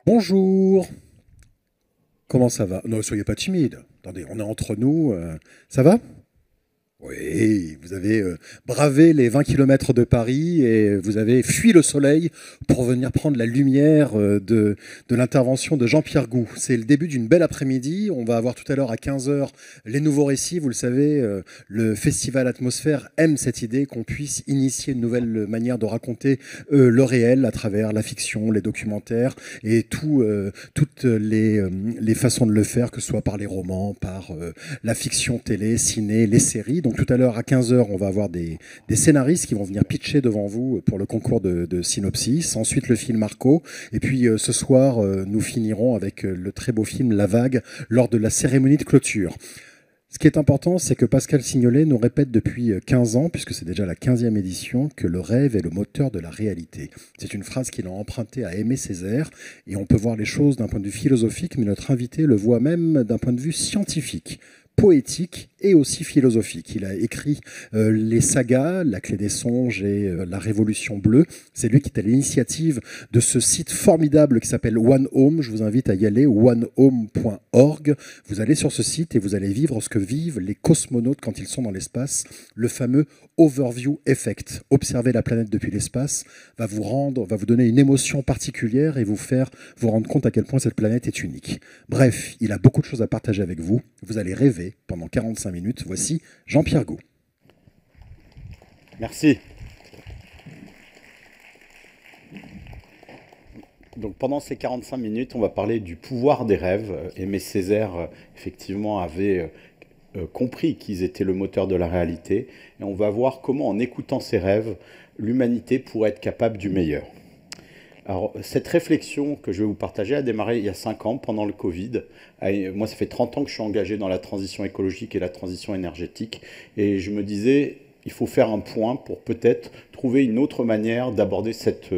Bonjour, comment ça va? Ne soyez pas timide. Attendez, on est entre nous. Ça va? Oui, vous avez bravé les 20 kilomètres de Paris et vous avez fui le soleil pour venir prendre la lumière de l'intervention de Jean-Pierre Gou. C'est le début d'une belle après-midi. On va avoir tout à l'heure à 15 heures les nouveaux récits. Vous le savez, le festival Atmosphère aime cette idée qu'on puisse initier une nouvelle manière de raconter le réel à travers la fiction, les documentaires et toutes les façons de le faire, que ce soit par les romans, par la fiction télé, ciné, les séries. Donc tout à l'heure à 15 heures, on va avoir des scénaristes qui vont venir pitcher devant vous pour le concours de synopsis. Ensuite le film Marco. Et puis ce soir, nous finirons avec le très beau film La Vague lors de la cérémonie de clôture. Ce qui est important, c'est que Pascal Signolet nous répète depuis 15 ans, puisque c'est déjà la 15e édition, que le rêve est le moteur de la réalité. C'est une phrase qu'il a empruntée à Aimé Césaire, et on peut voir les choses d'un point de vue philosophique, mais notre invité le voit même d'un point de vue scientifique, poétique et aussi philosophique. Il a écrit les sagas, La Clé des Songes et La Révolution Bleue. C'est lui qui est à l'initiative de ce site formidable qui s'appelle One Home. Je vous invite à y aller, onehome.org. Vous allez sur ce site et vous allez vivre ce que vivent les cosmonautes quand ils sont dans l'espace, le fameux overview effect. Observer la planète depuis l'espace va vous donner une émotion particulière et vous faire vous rendre compte à quel point cette planète est unique. Bref, il a beaucoup de choses à partager avec vous. Vous allez rêver pendant 45 minutes. Voici Jean-Pierre Gault. Merci. Donc pendant ces 45 minutes, on va parler du pouvoir des rêves. Aimé Césaire, effectivement, avait compris qu'ils étaient le moteur de la réalité. Et on va voir comment, en écoutant ces rêves, l'humanité pourrait être capable du meilleur. Alors, cette réflexion que je vais vous partager a démarré il y a 5 ans, pendant le Covid. Moi, ça fait 30 ans que je suis engagé dans la transition écologique et la transition énergétique. Et je me disais, il faut faire un point pour peut-être trouver une autre manière d'aborder cette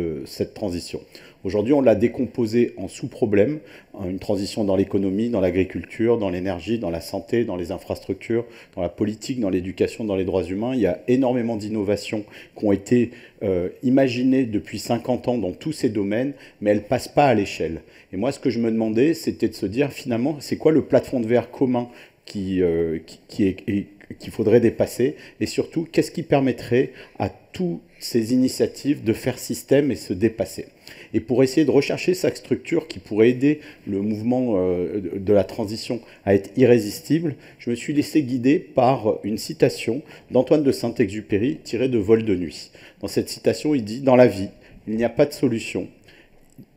transition. Aujourd'hui, on l'a décomposée en sous-problèmes, une transition dans l'économie, dans l'agriculture, dans l'énergie, dans la santé, dans les infrastructures, dans la politique, dans l'éducation, dans les droits humains. Il y a énormément d'innovations qui ont été imaginées depuis 50 ans dans tous ces domaines, mais elles ne passent pas à l'échelle. Et moi, ce que je me demandais, c'était de se dire, finalement, c'est quoi le plafond de verre commun qu'il faudrait dépasser, et surtout, qu'est-ce qui permettrait à toutes ces initiatives de faire système et se dépasser. Et pour essayer de rechercher cette structure qui pourrait aider le mouvement de la transition à être irrésistible, je me suis laissé guider par une citation d'Antoine de Saint-Exupéry tirée de Vol de nuit. Dans cette citation, il dit « Dans la vie, il n'y a pas de solution,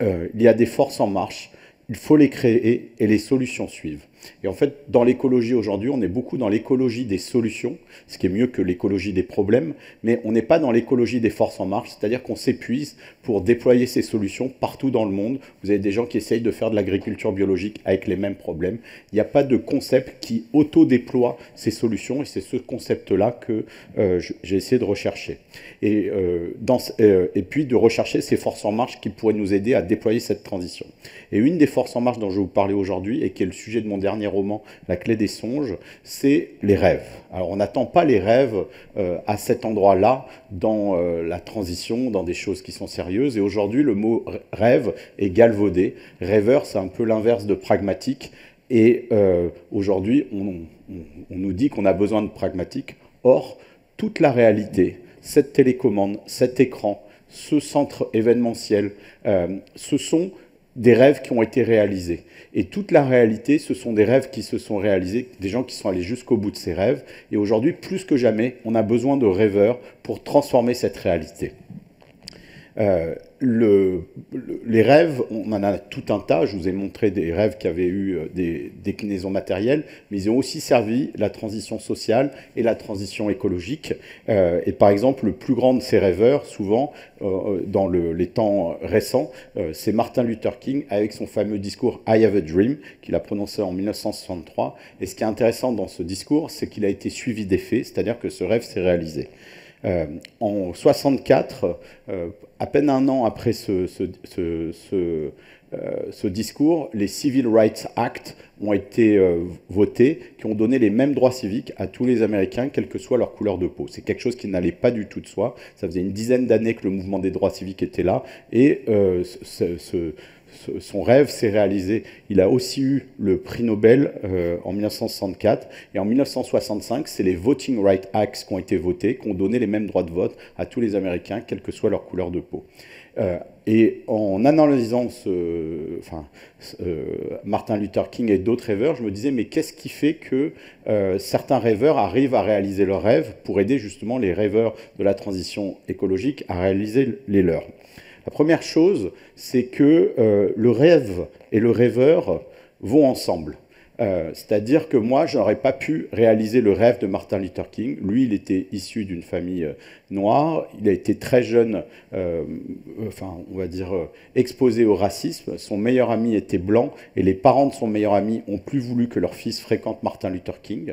il y a des forces en marche, il faut les créer et les solutions suivent. » Et en fait, dans l'écologie aujourd'hui, on est beaucoup dans l'écologie des solutions, ce qui est mieux que l'écologie des problèmes, mais on n'est pas dans l'écologie des forces en marche, c'est-à-dire qu'on s'épuise pour déployer ces solutions partout dans le monde. Vous avez des gens qui essayent de faire de l'agriculture biologique avec les mêmes problèmes. Il n'y a pas de concept qui auto-déploie ces solutions, et c'est ce concept-là que j'ai essayé de rechercher. Et puis de rechercher ces forces en marche qui pourraient nous aider à déployer cette transition. Et une des forces en marche dont je vais vous parler aujourd'hui, et qui est le sujet de mon dernier roman, La Clé des Songes, c'est les rêves. Alors on n'attend pas les rêves à cet endroit-là, dans la transition, dans des choses qui sont sérieuses. Et aujourd'hui, le mot rêve est galvaudé. Rêveur, c'est un peu l'inverse de pragmatique. Et aujourd'hui, on nous dit qu'on a besoin de pragmatique. Or, toute la réalité, cette télécommande, cet écran, ce centre événementiel, ce sont des rêves qui ont été réalisés. Et toute la réalité, ce sont des rêves qui se sont réalisés, des gens qui sont allés jusqu'au bout de ces rêves. Et aujourd'hui, plus que jamais, on a besoin de rêveurs pour transformer cette réalité. Les rêves, on en a tout un tas. Je vous ai montré des rêves qui avaient eu des déclinaisons matérielles, mais ils ont aussi servi la transition sociale et la transition écologique. Et par exemple, le plus grand de ces rêveurs, souvent, dans les temps récents, c'est Martin Luther King avec son fameux discours « I have a dream » qu'il a prononcé en 1963. Et ce qui est intéressant dans ce discours, c'est qu'il a été suivi des faits, c'est-à-dire que ce rêve s'est réalisé. En 64, à peine un an après ce discours, les Civil Rights Act ont été votés, qui ont donné les mêmes droits civiques à tous les Américains, quelle que soit leur couleur de peau. C'est quelque chose qui n'allait pas du tout de soi. Ça faisait une dizaine d'années que le mouvement des droits civiques était là, et son rêve s'est réalisé. Il a aussi eu le prix Nobel en 1964. Et en 1965, c'est les Voting Rights Acts qui ont été votés, qui ont donné les mêmes droits de vote à tous les Américains, quelle que soit leur couleur de peau. Et en analysant Martin Luther King et d'autres rêveurs, je me disais, mais qu'est-ce qui fait que certains rêveurs arrivent à réaliser leurs rêves pour aider justement les rêveurs de la transition écologique à réaliser les leurs? La première chose, c'est que le rêve et le rêveur vont ensemble. C'est-à-dire que moi, je n'aurais pas pu réaliser le rêve de Martin Luther King. Lui, il était issu d'une famille noire. Il a été très jeune, on va dire, exposé au racisme. Son meilleur ami était blanc et les parents de son meilleur ami ont plus voulu que leur fils fréquente Martin Luther King.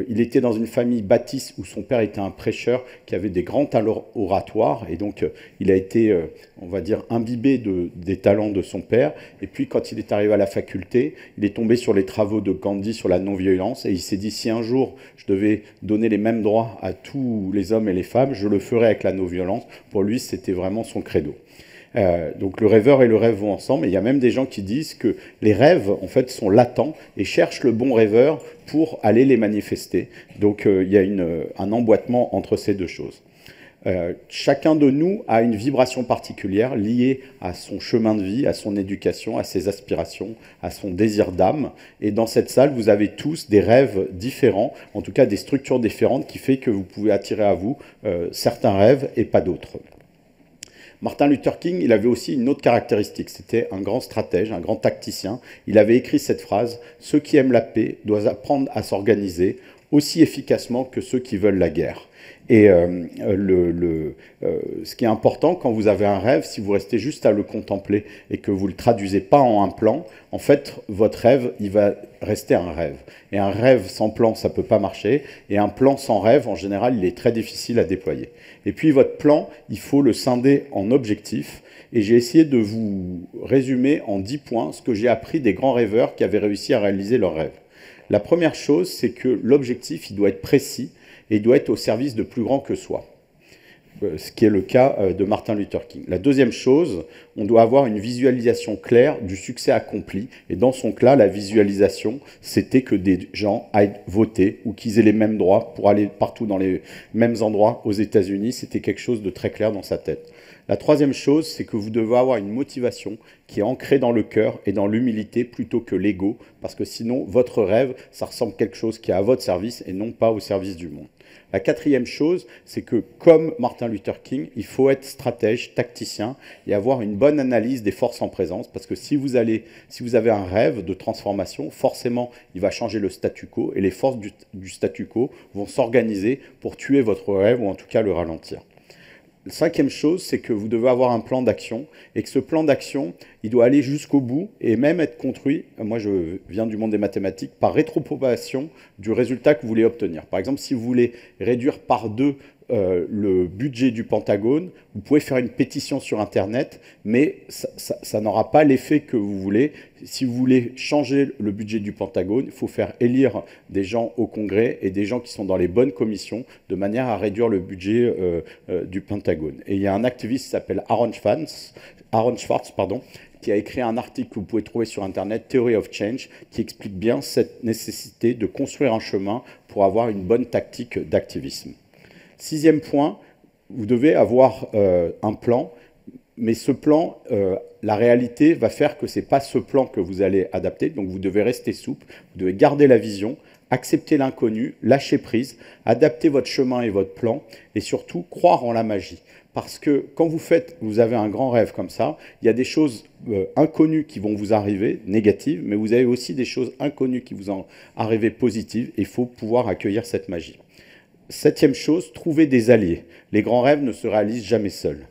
Il était dans une famille baptiste où son père était un prêcheur qui avait des grands talents oratoires et donc il a été, on va dire, imbibé des talents de son père. Et puis quand il est arrivé à la faculté, il est tombé sur les travaux de Gandhi sur la non-violence et il s'est dit si un jour je devais donner les mêmes droits à tous les hommes et les femmes, je le ferais avec la non-violence. Pour lui, c'était vraiment son credo. Donc le rêveur et le rêve vont ensemble. Et il y a même des gens qui disent que les rêves, en fait, sont latents et cherchent le bon rêveur pour aller les manifester. Donc il y a un emboîtement entre ces deux choses. Chacun de nous a une vibration particulière liée à son chemin de vie, à son éducation, à ses aspirations, à son désir d'âme. Et dans cette salle, vous avez tous des rêves différents, en tout cas des structures différentes qui fait que vous pouvez attirer à vous certains rêves et pas d'autres. Martin Luther King, il avait aussi une autre caractéristique, c'était un grand stratège, un grand tacticien. Il avait écrit cette phrase « Ceux qui aiment la paix doivent apprendre à s'organiser aussi efficacement que ceux qui veulent la guerre ». Et ce qui est important quand vous avez un rêve, si vous restez juste à le contempler et que vous ne le traduisez pas en un plan, en fait, votre rêve, il va rester un rêve. Et un rêve sans plan, ça ne peut pas marcher. Et un plan sans rêve, en général, il est très difficile à déployer. Et puis, votre plan, il faut le scinder en objectifs. Et j'ai essayé de vous résumer en 10 points ce que j'ai appris des grands rêveurs qui avaient réussi à réaliser leurs rêves. La première chose, c'est que l'objectif, il doit être précis et il doit être au service de plus grand que soi, ce qui est le cas de Martin Luther King. La deuxième chose, on doit avoir une visualisation claire du succès accompli. Et dans son cas, la visualisation, c'était que des gens aillent voter ou qu'ils aient les mêmes droits pour aller partout dans les mêmes endroits aux États-Unis. C'était quelque chose de très clair dans sa tête. La troisième chose, c'est que vous devez avoir une motivation qui est ancrée dans le cœur et dans l'humilité plutôt que l'ego, parce que sinon, votre rêve, ça ressemble à quelque chose qui est à votre service et non pas au service du monde. La quatrième chose, c'est que comme Martin Luther King, il faut être stratège, tacticien et avoir une bonne analyse des forces en présence, parce que si vous avez un rêve de transformation, forcément, il va changer le statu quo et les forces du statu quo vont s'organiser pour tuer votre rêve ou en tout cas le ralentir. La cinquième chose, c'est que vous devez avoir un plan d'action et que ce plan d'action, il doit aller jusqu'au bout et même être construit, moi je viens du monde des mathématiques, par rétropropagation du résultat que vous voulez obtenir. Par exemple, si vous voulez réduire par 2 le budget du Pentagone, vous pouvez faire une pétition sur Internet, mais ça n'aura pas l'effet que vous voulez. Si vous voulez changer le budget du Pentagone, il faut faire élire des gens au Congrès et des gens qui sont dans les bonnes commissions de manière à réduire le budget du Pentagone. Et il y a un activiste qui s'appelle Aaron Schwartz, qui a écrit un article que vous pouvez trouver sur Internet, Theory of Change, qui explique bien cette nécessité de construire un chemin pour avoir une bonne tactique d'activisme. Sixième point, vous devez avoir un plan, mais ce plan, la réalité va faire que ce n'est pas ce plan que vous allez adapter, donc vous devez rester souple, vous devez garder la vision, accepter l'inconnu, lâcher prise, adapter votre chemin et votre plan, et surtout croire en la magie. Parce que quand vous avez un grand rêve comme ça, il y a des choses inconnues qui vont vous arriver, négatives, mais vous avez aussi des choses inconnues qui vous vont arriver positives, et il faut pouvoir accueillir cette magie. Septième chose, trouver des alliés. Les grands rêves ne se réalisent jamais seuls.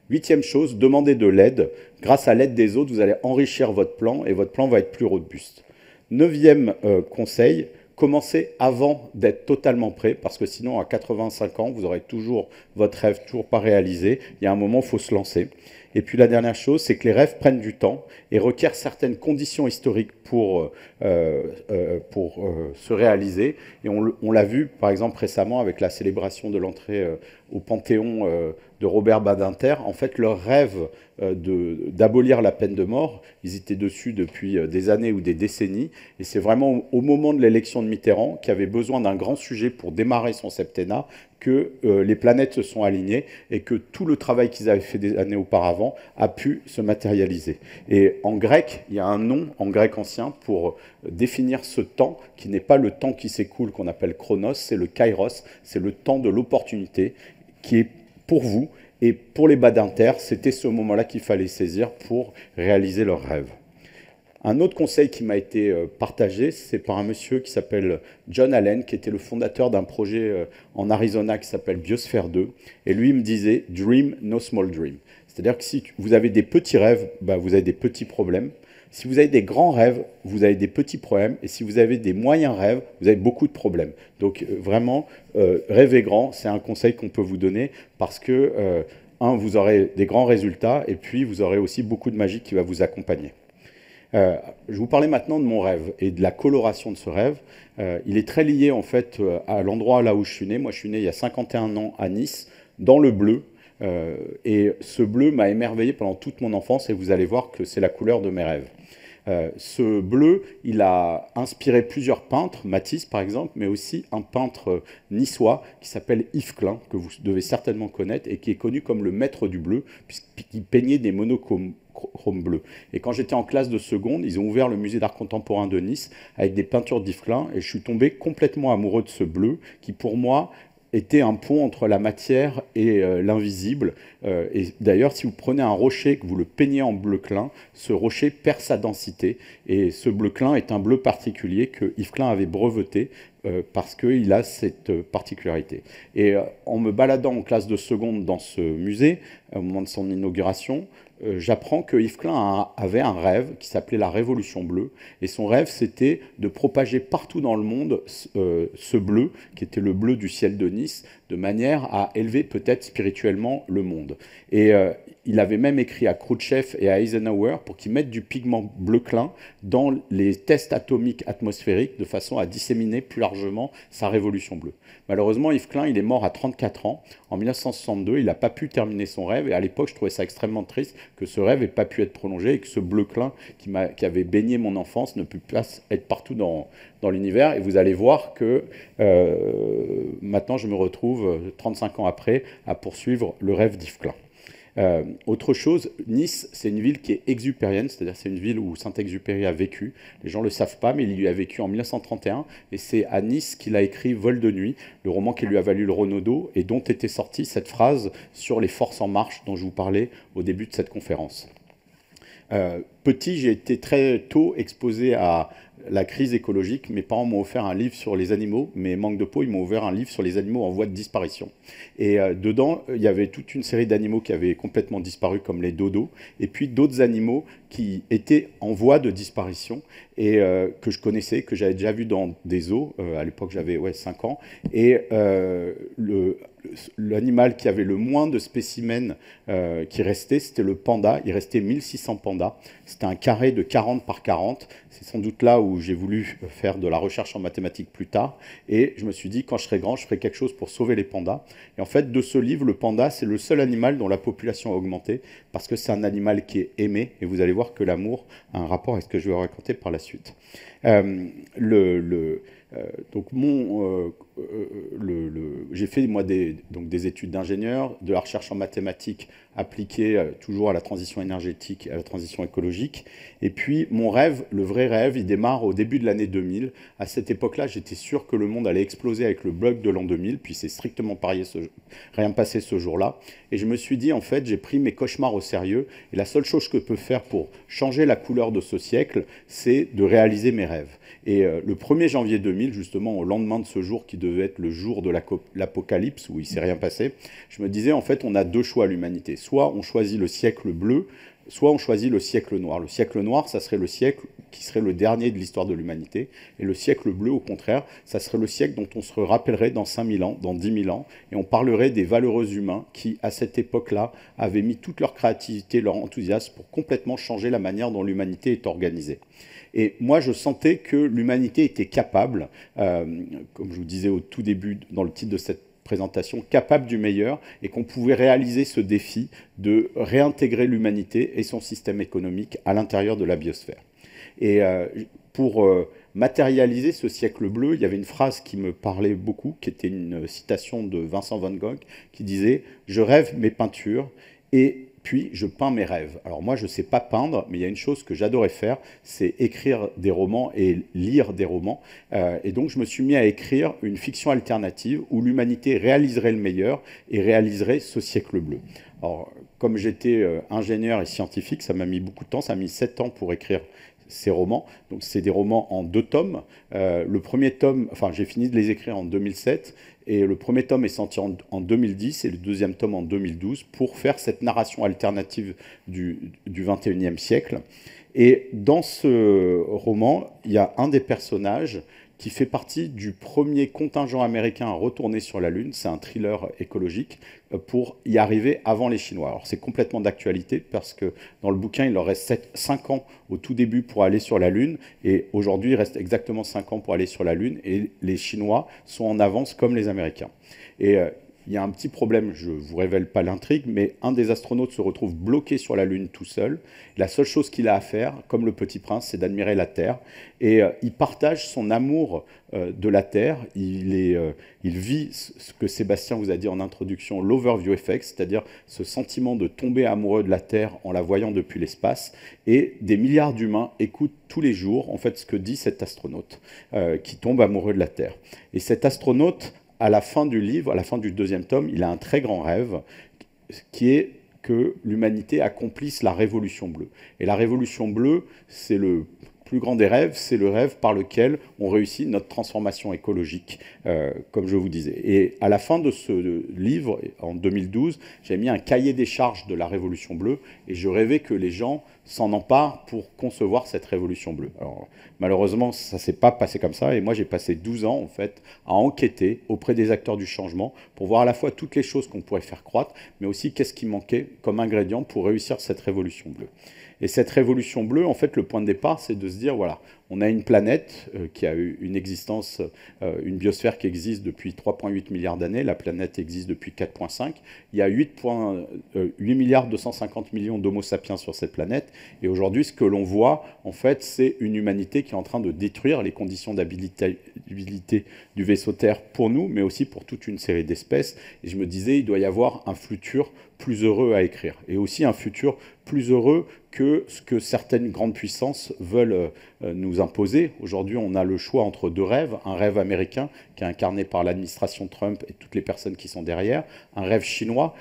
Huitième chose, demandez de l'aide. Grâce à l'aide des autres, vous allez enrichir votre plan et votre plan va être plus robuste. Neuvième conseil, commencez avant d'être totalement prêt parce que sinon, à 85 ans, vous aurez toujours votre rêve toujours pas réalisé. Il y a un moment, il faut se lancer. Et puis la dernière chose, c'est que les rêves prennent du temps et requièrent certaines conditions historiques pour se réaliser. Et on l'a vu, par exemple, récemment avec la célébration de l'entrée au Panthéon de Robert Badinter. En fait, leur rêve d'abolir la peine de mort, ils étaient dessus depuis des années ou des décennies. Et c'est vraiment au moment de l'élection de Mitterrand, qui avait besoin d'un grand sujet pour démarrer son septennat, que les planètes se sont alignées et que tout le travail qu'ils avaient fait des années auparavant a pu se matérialiser. Et en grec, il y a un nom en grec ancien pour définir ce temps qui n'est pas le temps qui s'écoule qu'on appelle chronos, c'est le kairos, c'est le temps de l'opportunité qui est pour vous. Et pour les Badinter, c'était ce moment-là qu'il fallait saisir pour réaliser leurs rêves. Un autre conseil qui m'a été partagé, c'est par un monsieur qui s'appelle John Allen, qui était le fondateur d'un projet en Arizona qui s'appelle Biosphère 2. Et lui, il me disait « Dream, no small dream ». C'est-à-dire que si vous avez des petits rêves, bah, vous avez des petits problèmes. Si vous avez des grands rêves, vous avez des petits problèmes. Et si vous avez des moyens rêves, vous avez beaucoup de problèmes. Donc vraiment, rêver grand, c'est un conseil qu'on peut vous donner parce que, vous aurez des grands résultats et puis vous aurez aussi beaucoup de magie qui va vous accompagner. Je vous parlais maintenant de mon rêve et de la coloration de ce rêve. Il est très lié en fait à l'endroit là où je suis né. Moi, je suis né il y a 51 ans à Nice, dans le bleu. Et ce bleu m'a émerveillé pendant toute mon enfance et vous allez voir que c'est la couleur de mes rêves. Ce bleu, il a inspiré plusieurs peintres, Matisse par exemple, mais aussi un peintre niçois qui s'appelle Yves Klein, que vous devez certainement connaître et qui est connu comme le maître du bleu, puisqu'il peignait des monochromes bleus. Et quand j'étais en classe de seconde, ils ont ouvert le musée d'art contemporain de Nice avec des peintures d'Yves Klein et je suis tombé complètement amoureux de ce bleu qui pour moi était un pont entre la matière et l'invisible. Et d'ailleurs, si vous prenez un rocher, que vous le peignez en bleu Klein, ce rocher perd sa densité. Et ce bleu Klein est un bleu particulier que Yves Klein avait breveté parce qu'il a cette particularité. Et en me baladant en classe de seconde dans ce musée, au moment de son inauguration, j'apprends que Yves Klein avait un rêve qui s'appelait la Révolution bleue. Et son rêve, c'était de propager partout dans le monde ce bleu, qui était le bleu du ciel de Nice, de manière à élever peut-être spirituellement le monde. Et il avait même écrit à Khrouchtchev et à Eisenhower pour qu'ils mettent du pigment bleu Klein dans les tests atomiques atmosphériques de façon à disséminer plus largement sa Révolution bleue. Malheureusement, Yves Klein, il est mort à 34 ans. En 1962, il n'a pas pu terminer son rêve. Et à l'époque, je trouvais ça extrêmement triste que ce rêve n'ait pas pu être prolongé et que ce bleu Klein qui avait baigné mon enfance ne peut pas être partout dans l'univers. Et vous allez voir que maintenant, je me retrouve 35 ans après à poursuivre le rêve d'Yves Klein. Autre chose, Nice, c'est une ville qui est exupérienne, c'est-à-dire c'est une ville où Saint-Exupéry a vécu. Les gens ne le savent pas, mais il y a vécu en 1931, et c'est à Nice qu'il a écrit Vol de nuit, le roman qui lui a valu le Renaudot, et dont était sortie cette phrase sur les forces en marche dont je vous parlais au début de cette conférence. Petit, j'ai été très tôt exposé à la crise écologique. Mes parents m'ont offert un livre sur les animaux, mais manque de peau, ils m'ont ouvert un livre sur les animaux en voie de disparition. Et dedans, il y avait toute une série d'animaux qui avaient complètement disparu, comme les dodos, et puis d'autres animaux qui étaient en voie de disparition et que je connaissais, que j'avais déjà vu dans des zoos. À l'époque, j'avais 5 ans. Et l'animal qui avait le moins de spécimens qui restait, c'était le panda. Il restait 1600 pandas. C'était un carré de 40 par 40. C'est sans doute là où j'ai voulu faire de la recherche en mathématiques plus tard. Et je me suis dit, quand je serai grand, je ferai quelque chose pour sauver les pandas. Et en fait, de ce livre, le panda, c'est le seul animal dont la population a augmenté parce que c'est un animal qui est aimé. Et vous allez voir que l'amour a un rapport avec ce que je vais vous raconter par la suite. Donc j'ai fait moi des études d'ingénieur, de la recherche en mathématiques appliquée toujours à la transition énergétique et à la transition écologique. Et puis mon rêve, le vrai rêve, il démarre au début de l'année 2000. À cette époque-là, j'étais sûr que le monde allait exploser avec le bug de l'an 2000, puis c'est strictement rien passé ce jour-là. Et je me suis dit, en fait, j'ai pris mes cauchemars au sérieux. Et la seule chose que je peux faire pour changer la couleur de ce siècle, c'est de réaliser mes rêves. Et le 1er janvier 2000, justement, au lendemain de ce jour qui devait être le jour de l'apocalypse, où il ne s'est rien passé, je me disais, en fait, on a deux choix à l'humanité. Soit on choisit le siècle bleu, soit on choisit le siècle noir. Le siècle noir, ça serait le siècle qui serait le dernier de l'histoire de l'humanité. Et le siècle bleu, au contraire, ça serait le siècle dont on se rappellerait dans 5000 ans, dans 10 000 ans, et on parlerait des valeureux humains qui, à cette époque-là, avaient mis toute leur créativité, leur enthousiasme pour complètement changer la manière dont l'humanité est organisée. Et moi, je sentais que l'humanité était capable, comme je vous disais au tout début dans le titre de cette présentation, capable du meilleur, et qu'on pouvait réaliser ce défi de réintégrer l'humanité et son système économique à l'intérieur de la biosphère. Et pour matérialiser ce siècle bleu, il y avait une phrase qui me parlait beaucoup, qui était une citation de Vincent van Gogh, qui disait « Je rêve mes peintures et puis je peins mes rêves ». Alors moi, je ne sais pas peindre, mais il y a une chose que j'adorais faire, c'est écrire des romans et lire des romans. Et donc je me suis mis à écrire une fiction alternative où l'humanité réaliserait le meilleur et réaliserait ce siècle bleu. Alors, comme j'étais ingénieur et scientifique, ça m'a mis beaucoup de temps, ça m'a mis 7 ans pour écrire ces romans. Donc c'est des romans en 2 tomes. Le premier tome, enfin j'ai fini de les écrire en 2007, et le premier tome est sorti en 2010 et le deuxième tome en 2012 pour faire cette narration alternative du 21e siècle. Et dans ce roman, il y a un des personnages qui fait partie du premier contingent américain à retourner sur la Lune. C'est un thriller écologique pour y arriver avant les Chinois. Alors c'est complètement d'actualité parce que dans le bouquin, il leur reste 5 ans au tout début pour aller sur la Lune. Et aujourd'hui, il reste exactement 5 ans pour aller sur la Lune. Et les Chinois sont en avance comme les Américains. Et il y a un petit problème, je ne vous révèle pas l'intrigue, mais un des astronautes se retrouve bloqué sur la Lune tout seul. La seule chose qu'il a à faire, comme le Petit Prince, c'est d'admirer la Terre. Et il partage son amour de la Terre. Il vit ce que Sébastien vous a dit en introduction, l'overview effect, c'est-à-dire ce sentiment de tomber amoureux de la Terre en la voyant depuis l'espace. Et des milliards d'humains écoutent tous les jours, en fait, ce que dit cet astronaute qui tombe amoureux de la Terre. Et cet astronaute, à la fin du livre, à la fin du deuxième tome, il a un très grand rêve qui est que l'humanité accomplisse la révolution bleue. Et la révolution bleue, c'est le plus grand des rêves, c'est le rêve par lequel on réussit notre transformation écologique, comme je vous disais. Et à la fin de ce livre, en 2012, j'ai mis un cahier des charges de la Révolution bleue, et je rêvais que les gens s'en emparent pour concevoir cette Révolution bleue. Alors, malheureusement, ça ne s'est pas passé comme ça, et moi j'ai passé 12 ans, en fait, à enquêter auprès des acteurs du changement, pour voir à la fois toutes les choses qu'on pourrait faire croître, mais aussi qu'est-ce qui manquait comme ingrédient pour réussir cette Révolution bleue. Et cette révolution bleue, en fait, le point de départ, c'est de se dire, voilà, on a une planète qui a eu une existence, une biosphère qui existe depuis 3,8 milliards d'années, la planète existe depuis 4,5. Il y a 8 milliards 250 millions d'homo sapiens sur cette planète, et aujourd'hui, ce que l'on voit, en fait, c'est une humanité qui est en train de détruire les conditions d'habitabilité du vaisseau Terre pour nous, mais aussi pour toute une série d'espèces. Et je me disais, il doit y avoir un futur plus heureux à écrire, et aussi un futur plus heureux que ce que certaines grandes puissances veulent nous imposer. Aujourd'hui, on a le choix entre 2 rêves. Un rêve américain qui est incarné par l'administration Trump et toutes les personnes qui sont derrière. Un rêve chinois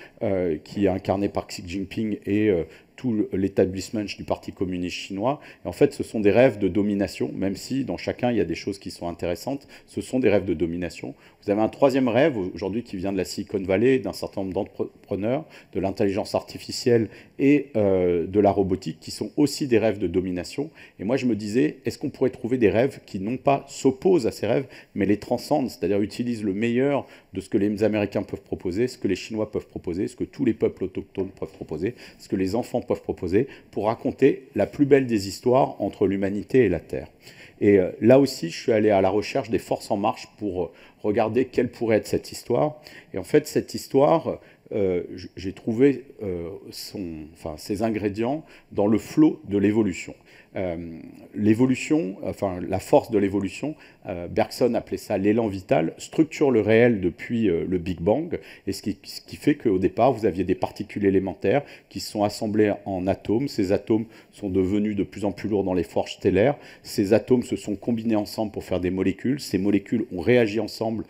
qui est incarné par Xi Jinping et tout l'établissement du Parti communiste chinois. Et en fait, ce sont des rêves de domination, même si dans chacun, il y a des choses qui sont intéressantes. Ce sont des rêves de domination. Vous avez un troisième rêve, aujourd'hui, qui vient de la Silicon Valley, d'un certain nombre d'entrepreneurs, de l'intelligence artificielle et de la robotique, qui sont aussi des rêves de domination. Et moi, je me disais, est-ce qu'on pourrait trouver des rêves qui non pas s'opposent à ces rêves, mais les transcendent, c'est-à-dire utilisent le meilleur de ce que les Américains peuvent proposer, ce que les Chinois peuvent proposer, ce que tous les peuples autochtones peuvent proposer, ce que les enfants peuvent proposer, pour raconter la plus belle des histoires entre l'humanité et la Terre. Et là aussi, je suis allé à la recherche des forces en marche pour regarder quelle pourrait être cette histoire. Et en fait, cette histoire, j'ai trouvé ses ingrédients dans le flot de l'évolution. L'évolution, enfin la force de l'évolution, Bergson appelait ça l'élan vital, structure le réel depuis le Big Bang, et ce qui fait qu'au départ, vous aviez des particules élémentaires qui se sont assemblées en atomes. Ces atomes sont devenus de plus en plus lourds dans les forges stellaires. Ces atomes se sont combinés ensemble pour faire des molécules. Ces molécules ont réagi ensemble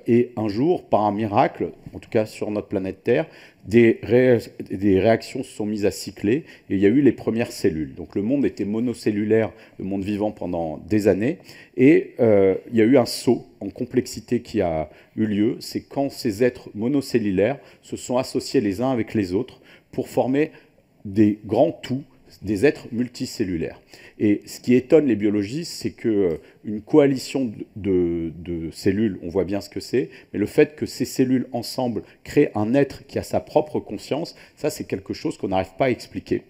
et un jour, par un miracle, en tout cas sur notre planète Terre, des réactions se sont mises à cycler et il y a eu les premières cellules. Donc le monde était monocellulaire, le monde vivant, pendant des années, et il y a eu un saut en complexité qui a eu lieu. C'est quand ces êtres monocellulaires se sont associés les uns avec les autres pour former des grands tout, des êtres multicellulaires. Et ce qui étonne les biologistes, c'est qu'une coalition de cellules, on voit bien ce que c'est, mais le fait que ces cellules ensemble créent un être qui a sa propre conscience, ça c'est quelque chose qu'on n'arrive pas à expliquer.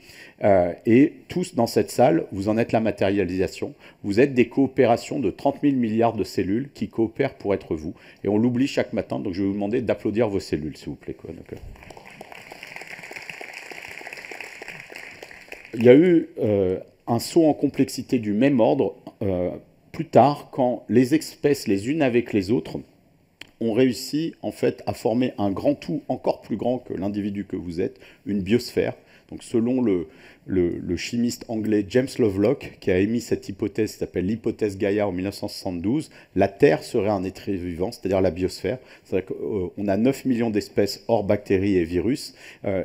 Et tous dans cette salle, vous en êtes la matérialisation. Vous êtes des coopérations de 30 000 milliards de cellules qui coopèrent pour être vous. Et on l'oublie chaque matin, donc je vais vous demander d'applaudir vos cellules, s'il vous plaît. Il y a eu un saut en complexité du même ordre plus tard, quand les espèces, les unes avec les autres, ont réussi en fait à former un grand tout encore plus grand que l'individu que vous êtes, une biosphère. Donc selon le chimiste anglais James Lovelock, qui a émis cette hypothèse qui s'appelle l'hypothèse Gaïa en 1972, la Terre serait un être vivant, c'est-à-dire la biosphère. C'est-à-dire qu'on a 9 millions d'espèces hors bactéries et virus,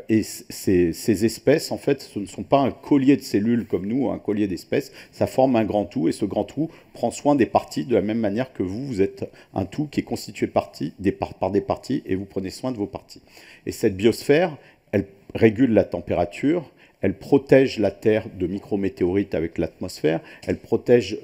et ces espèces, en fait, ce ne sont pas un collier de cellules comme nous, un collier d'espèces, ça forme un grand tout, et ce grand tout prend soin des parties de la même manière que vous êtes un tout qui est constitué par des parties, et vous prenez soin de vos parties. Et cette biosphère, elle régule la température, elle protège la Terre de micrométéorites avec l'atmosphère, elle protège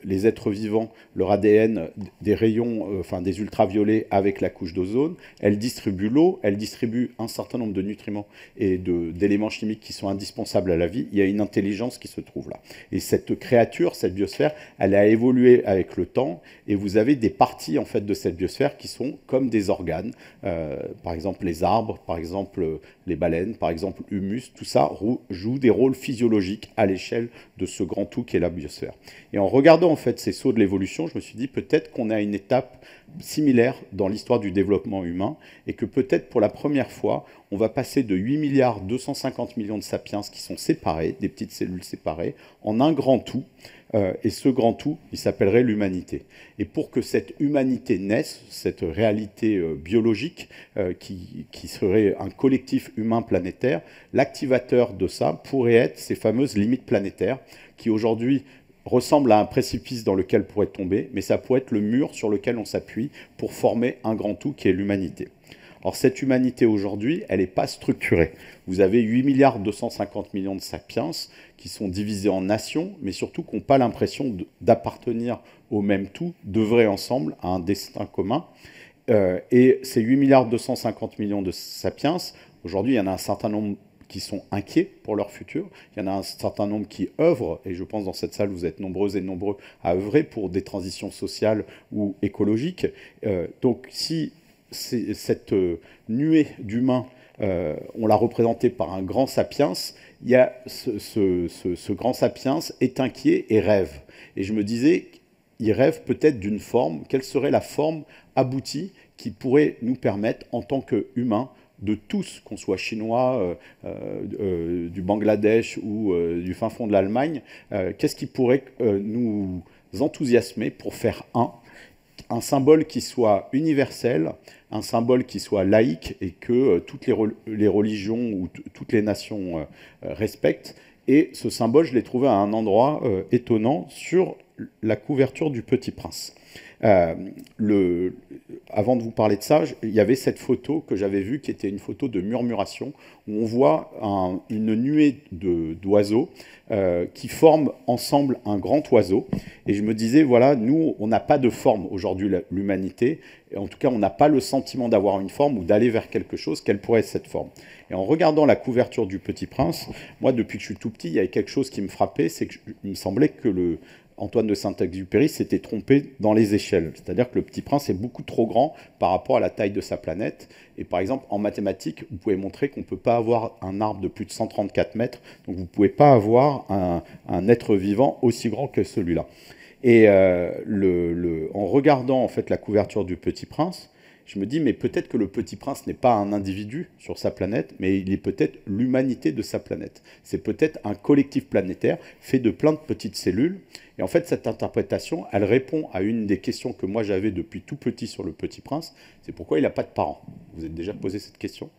les êtres vivants, leur ADN, des rayons, des ultraviolets avec la couche d'ozone, elle distribue l'eau, elle distribue un certain nombre de nutriments et d'éléments chimiques qui sont indispensables à la vie. Il y a une intelligence qui se trouve là. Et cette créature, cette biosphère, elle a évolué avec le temps, et vous avez des parties en fait de cette biosphère qui sont comme des organes, par exemple les arbres, par exemple les baleines, par exemple l'humus, tout ça joue des rôles physiologiques à l'échelle de ce grand tout qui est la biosphère. Et en regardant en fait ces sauts de l'évolution, je me suis dit peut-être qu'on a une étape similaire dans l'histoire du développement humain, et que peut-être pour la première fois, on va passer de 8 milliards 250 millions de sapiens qui sont séparés, des petites cellules séparées, en un grand tout. Et ce grand tout, il s'appellerait l'humanité. Et pour que cette humanité naisse, cette réalité biologique qui serait un collectif humain planétaire, l'activateur de ça pourrait être ces fameuses limites planétaires qui aujourd'hui ressemblent à un précipice dans lequel pourrait tomber, mais ça pourrait être le mur sur lequel on s'appuie pour former un grand tout qui est l'humanité. Alors cette humanité aujourd'hui, elle n'est pas structurée. Vous avez 8 milliards 250 millions de sapiens qui sont divisés en nations, mais surtout qui n'ont pas l'impression d'appartenir au même tout, d'œuvrer ensemble à un destin commun. Et ces 8 milliards 250 millions de sapiens, aujourd'hui, il y en a un certain nombre qui sont inquiets pour leur futur. Il y en a un certain nombre qui œuvrent, et je pense dans cette salle, vous êtes nombreuses et nombreux à œuvrer pour des transitions sociales ou écologiques. Donc si cette nuée d'humains, on l'a représentée par un grand sapiens, il y a ce grand sapiens est inquiet et rêve. Et je me disais, il rêve peut-être d'une forme, quelle serait la forme aboutie qui pourrait nous permettre, en tant qu'humains, de tous, qu'on soit chinois, du Bangladesh ou du fin fond de l'Allemagne, qu'est-ce qui pourrait nous enthousiasmer pour faire un symbole qui soit universel, un symbole qui soit laïque et que toutes les religions ou toutes les nations respectent. Et ce symbole, je l'ai trouvé à un endroit étonnant sur la couverture du Petit Prince. Avant de vous parler de ça, il y avait cette photo que j'avais vue qui était une photo de murmuration où on voit une nuée d'oiseaux qui forment ensemble un grand oiseau. Et je me disais, voilà, nous, on n'a pas de forme aujourd'hui, l'humanité. Et en tout cas, on n'a pas le sentiment d'avoir une forme ou d'aller vers quelque chose. Quelle pourrait être cette forme? Et en regardant la couverture du Petit Prince, moi, depuis que je suis tout petit, il y avait quelque chose qui me frappait, c'est qu'il me semblait que Antoine de Saint-Exupéry s'était trompé dans les échelles. C'est-à-dire que le Petit Prince est beaucoup trop grand par rapport à la taille de sa planète. Et par exemple, en mathématiques, vous pouvez montrer qu'on ne peut pas avoir un arbre de plus de 134 mètres. Donc vous ne pouvez pas avoir un être vivant aussi grand que celui-là. Et en regardant en fait la couverture du Petit Prince, je me dis, mais peut-être que le Petit Prince n'est pas un individu sur sa planète, mais il est peut-être l'humanité de sa planète. C'est peut-être un collectif planétaire fait de plein de petites cellules. Et en fait, cette interprétation, elle répond à une des questions que moi j'avais depuis tout petit sur le Petit Prince, c'est pourquoi il n'a pas de parents. Vous avez déjà posé cette question?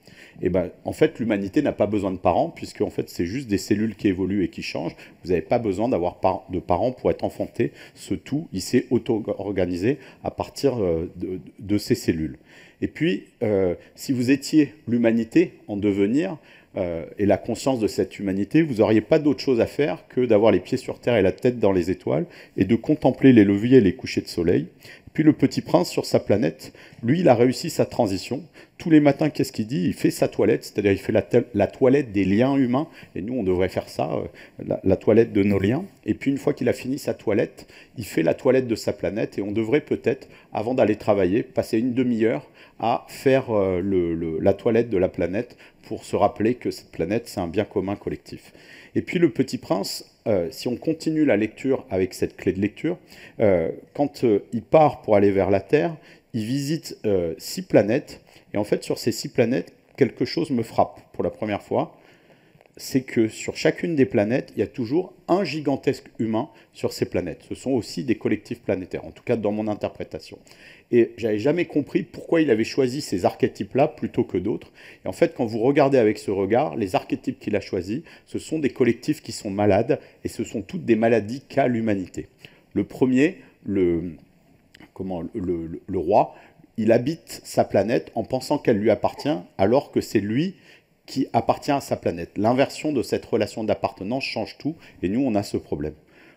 Et ben, en fait, l'humanité n'a pas besoin de parents, puisque en fait, c'est juste des cellules qui évoluent et qui changent. Vous n'avez pas besoin d'avoir de parents pour être enfanté. Ce tout, il s'est auto-organisé à partir de ces cellules. Et puis, si vous étiez l'humanité en devenir, et la conscience de cette humanité, vous n'auriez pas d'autre chose à faire que d'avoir les pieds sur terre et la tête dans les étoiles et de contempler les leviers et les couchers de soleil. Puis le petit prince sur sa planète, lui, il a réussi sa transition. Tous les matins, qu'est-ce qu'il dit? Il fait sa toilette, c'est-à-dire il fait la toilette des liens humains. Et nous, on devrait faire ça, la toilette de nos liens. Et puis une fois qu'il a fini sa toilette, il fait la toilette de sa planète. Et on devrait peut-être, avant d'aller travailler, passer une demi-heure à faire la toilette de la planète pour se rappeler que cette planète, c'est un bien commun collectif. Et puis le petit prince, si on continue la lecture avec cette clé de lecture, quand il part pour aller vers la Terre, il visite 6 planètes. Et en fait, sur ces 6 planètes, quelque chose me frappe pour la première fois. C'est que sur chacune des planètes, il y a toujours un gigantesque humain sur ces planètes. Ce sont aussi des collectifs planétaires, en tout cas dans mon interprétation. Et j'avais jamais compris pourquoi il avait choisi ces archétypes-là plutôt que d'autres. Et en fait, quand vous regardez avec ce regard, les archétypes qu'il a choisis, ce sont des collectifs qui sont malades, et ce sont toutes des maladies qu'a l'humanité. Le premier, le roi, il habite sa planète en pensant qu'elle lui appartient, alors que c'est lui qui appartient à sa planète. L'inversion de cette relation d'appartenance change tout, et nous, on a ce problème.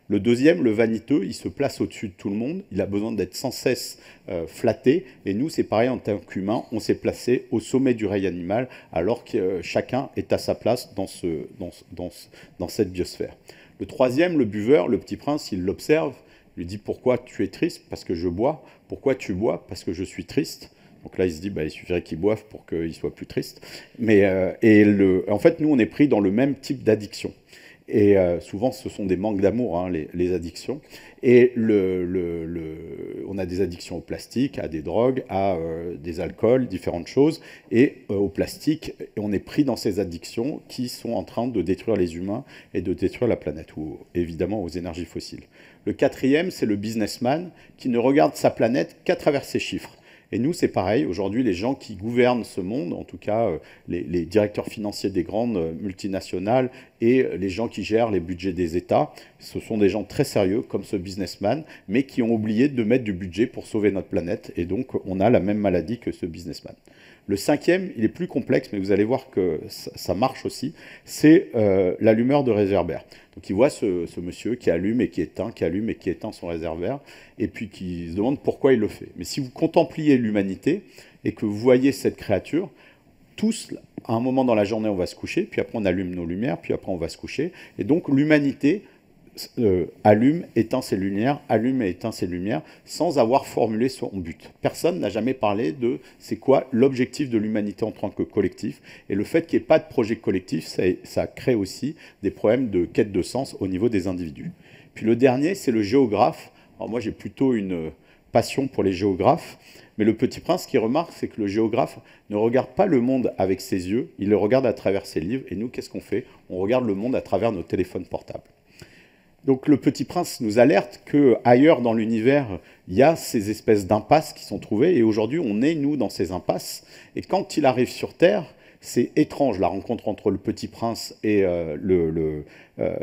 Le deuxième, le vaniteux, il se place au-dessus de tout le monde, il a besoin d'être sans cesse flatté, et nous, c'est pareil en tant qu'humains, on s'est placé au sommet du règne animal, alors que chacun est à sa place dans cette biosphère. Le troisième, le buveur, le petit prince, il l'observe, il lui dit « Pourquoi tu es triste? Parce que je bois. Pourquoi tu bois? Parce que je suis triste. » Donc là, il se dit, il suffirait qu'il boive pour qu'il soit plus triste. En fait, nous, on est pris dans le même type d'addiction. Et souvent, ce sont des manques d'amour, hein, les addictions. Et on a des addictions au plastique, à des drogues, à des alcools, différentes choses. Et au plastique, on est pris dans ces addictions qui sont en train de détruire les humains et de détruire la planète, ou évidemment aux énergies fossiles. Le quatrième, c'est le businessman qui ne regarde sa planète qu'à travers ses chiffres. Et nous, c'est pareil. Aujourd'hui, les gens qui gouvernent ce monde, en tout cas les directeurs financiers des grandes multinationales et les gens qui gèrent les budgets des États, ce sont des gens très sérieux, comme ce businessman, mais qui ont oublié de mettre du budget pour sauver notre planète. Et donc, on a la même maladie que ce businessman. Le cinquième, il est plus complexe, mais vous allez voir que ça marche aussi, c'est l'allumeur de réverbère. Donc il voit ce monsieur qui allume et qui éteint son réverbère, et puis qui se demande pourquoi il le fait. Mais si vous contempliez l'humanité et que vous voyez cette créature, tous, à un moment dans la journée, on va se coucher, puis après on allume nos lumières, puis après on va se coucher. Et donc l'humanité allume, éteint ses lumières, allume et éteint ses lumières, sans avoir formulé son but. Personne n'a jamais parlé de c'est quoi l'objectif de l'humanité en tant que collectif. Et le fait qu'il n'y ait pas de projet collectif, ça crée aussi des problèmes de quête de sens au niveau des individus. Puis le dernier, c'est le géographe. Alors moi, j'ai plutôt une passion pour les géographes. Mais le petit prince, ce qu'il remarque, c'est que le géographe ne regarde pas le monde avec ses yeux, il le regarde à travers ses livres. Et nous, qu'est-ce qu'on fait? On regarde le monde à travers nos téléphones portables. Donc le petit prince nous alerte qu'ailleurs dans l'univers, il y a ces espèces d'impasses qui sont trouvées. Et aujourd'hui, on est, nous, dans ces impasses. Et quand il arrive sur Terre, c'est étrange, la rencontre entre le petit prince et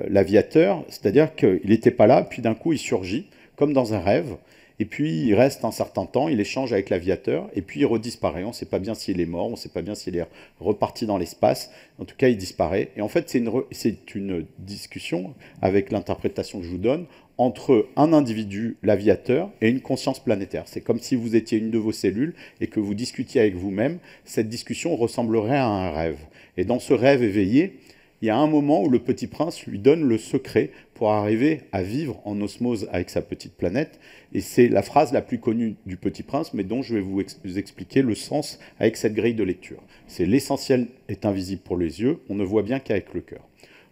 l'aviateur. C'est-à-dire qu'il n'était pas là, puis d'un coup, il surgit, comme dans un rêve. Et puis, il reste un certain temps, il échange avec l'aviateur, et puis il redisparaît. On ne sait pas bien s'il est mort, on ne sait pas bien s'il est reparti dans l'espace. En tout cas, il disparaît. Et en fait, c'est une discussion, avec l'interprétation que je vous donne, entre un individu, l'aviateur, et une conscience planétaire. C'est comme si vous étiez une de vos cellules et que vous discutiez avec vous-même. Cette discussion ressemblerait à un rêve. Et dans ce rêve éveillé, il y a un moment où le petit prince lui donne le secret pour arriver à vivre en osmose avec sa petite planète. Et c'est la phrase la plus connue du petit prince, mais dont je vais vous expliquer le sens avec cette grille de lecture. C'est l'essentiel est invisible pour les yeux, on ne voit bien qu'avec le cœur.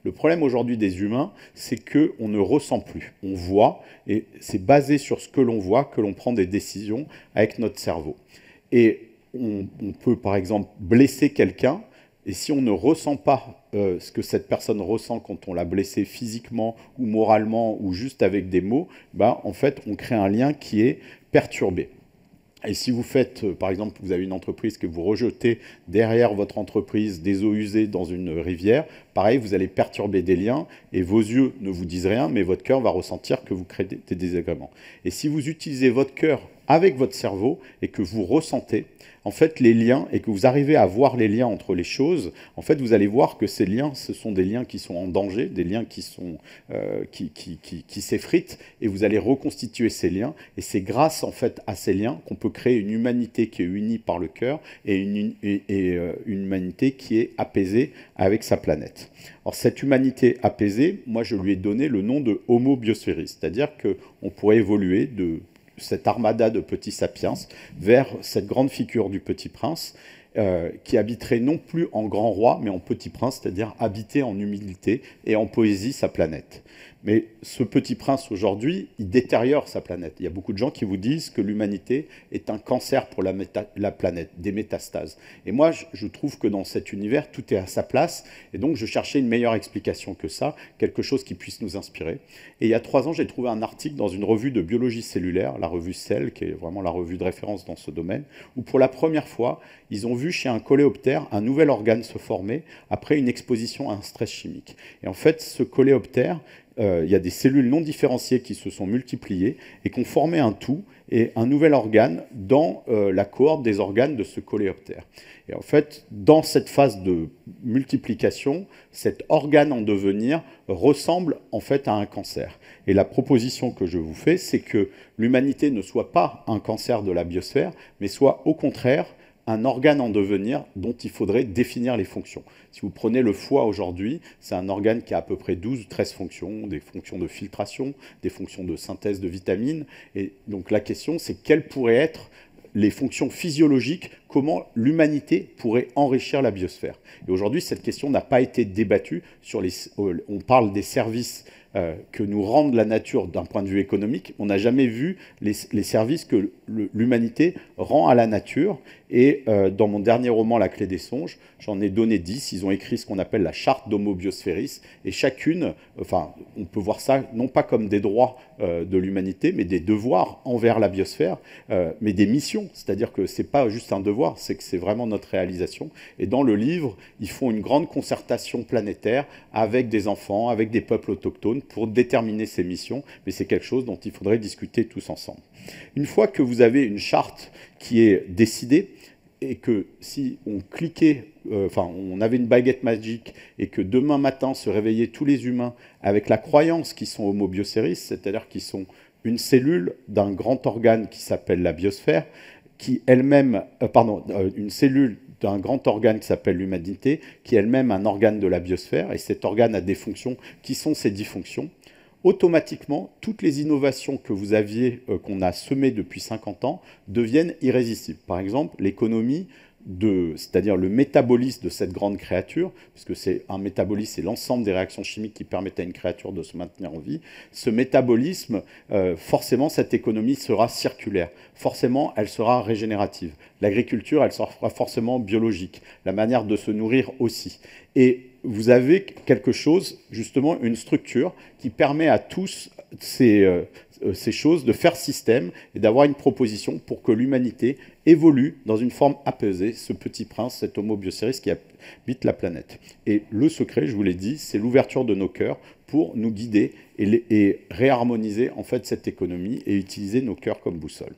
Le problème aujourd'hui des humains, c'est qu'on ne ressent plus. On voit, et c'est basé sur ce que l'on voit que l'on prend des décisions avec notre cerveau. Et on peut, par exemple, blesser quelqu'un, et si on ne ressent pas ce que cette personne ressent quand on l'a blessé physiquement ou moralement ou juste avec des mots, en fait, on crée un lien qui est perturbé. Et si vous faites, par exemple, vous avez une entreprise que vous rejetez derrière votre entreprise des eaux usées dans une rivière, pareil, vous allez perturber des liens et vos yeux ne vous disent rien, mais votre cœur va ressentir que vous créez des désagréments. Et si vous utilisez votre cœur avec votre cerveau et que vous ressentez, en fait, les liens, et que vous arrivez à voir les liens entre les choses, en fait, vous allez voir que ces liens, ce sont des liens qui sont en danger, des liens qui s'effritent, et vous allez reconstituer ces liens. Et c'est grâce, en fait, à ces liens qu'on peut créer une humanité qui est unie par le cœur et une humanité qui est apaisée avec sa planète. Alors, cette humanité apaisée, moi, je lui ai donné le nom de Homo Biosphéris, c'est-à-dire qu'on pourrait évoluer de cette armada de petits sapiens vers cette grande figure du petit prince qui habiterait non plus en grand roi, mais en petit prince, c'est-à-dire habiter en humilité et en poésie sa planète. Mais ce petit prince, aujourd'hui, il détériore sa planète. Il y a beaucoup de gens qui vous disent que l'humanité est un cancer pour la planète, des métastases. Et moi, je trouve que dans cet univers, tout est à sa place. Et donc, je cherchais une meilleure explication que ça, quelque chose qui puisse nous inspirer. Et il y a 3 ans, j'ai trouvé un article dans une revue de biologie cellulaire, la revue Cell, qui est vraiment la revue de référence dans ce domaine, où pour la première fois, ils ont vu chez un coléoptère un nouvel organe se former après une exposition à un stress chimique. Et en fait, ce coléoptère, il y a des cellules non différenciées qui se sont multipliées et qui ont formé un tout et un nouvel organe dans la cohorte des organes de ce coléoptère. Et en fait, dans cette phase de multiplication, cet organe en devenir ressemble en fait à un cancer. Et la proposition que je vous fais, c'est que l'humanité ne soit pas un cancer de la biosphère, mais soit au contraire un organe en devenir dont il faudrait définir les fonctions. Si vous prenez le foie aujourd'hui, c'est un organe qui a à peu près 12 ou 13 fonctions, des fonctions de filtration, des fonctions de synthèse de vitamines. Et donc la question, c'est quelles pourraient être les fonctions physiologiques, comment l'humanité pourrait enrichir la biosphère. Et aujourd'hui, cette question n'a pas été débattue. On parle des services que nous rende la nature d'un point de vue économique. On n'a jamais vu les services que l'humanité rend à la nature. Et dans mon dernier roman, La Clé des songes, j'en ai donné 10. Ils ont écrit ce qu'on appelle la charte d'Homo Biosphéris. Et chacune, enfin, on peut voir ça non pas comme des droits de l'humanité, mais des devoirs envers la biosphère, mais des missions. C'est-à-dire que ce n'est pas juste un devoir, c'est que c'est vraiment notre réalisation. Et dans le livre, ils font une grande concertation planétaire avec des enfants, avec des peuples autochtones, pour déterminer ces missions, mais c'est quelque chose dont il faudrait discuter tous ensemble. Une fois que vous avez une charte qui est décidée, et que si on cliquait, on avait une baguette magique, et que demain matin se réveillaient tous les humains avec la croyance qu'ils sont Homo Biosphéris, c'est-à-dire qu'ils sont une cellule d'un grand organe qui s'appelle la biosphère, qui elle-même, une cellule d'un grand organe qui s'appelle l'humanité, qui est elle-même un organe de la biosphère, et cet organe a des fonctions qui sont ces 10 fonctions. Automatiquement, toutes les innovations que vous aviez, qu'on a semées depuis 50 ans, deviennent irrésistibles. Par exemple, l'économie, c'est-à-dire le métabolisme de cette grande créature, puisque c'est un métabolisme, c'est l'ensemble des réactions chimiques qui permettent à une créature de se maintenir en vie. Ce métabolisme, forcément, cette économie sera circulaire. Forcément, elle sera régénérative. L'agriculture, elle sera forcément biologique. La manière de se nourrir aussi. Et vous avez quelque chose, justement, une structure qui permet à tous ces choses de faire système et d'avoir une proposition pour que l'humanité évolue dans une forme apaisée, ce petit prince, cet Homo Biosphéris qui habite la planète. Et le secret, je vous l'ai dit, c'est l'ouverture de nos cœurs pour nous guider et réharmoniser en fait cette économie et utiliser nos cœurs comme boussole.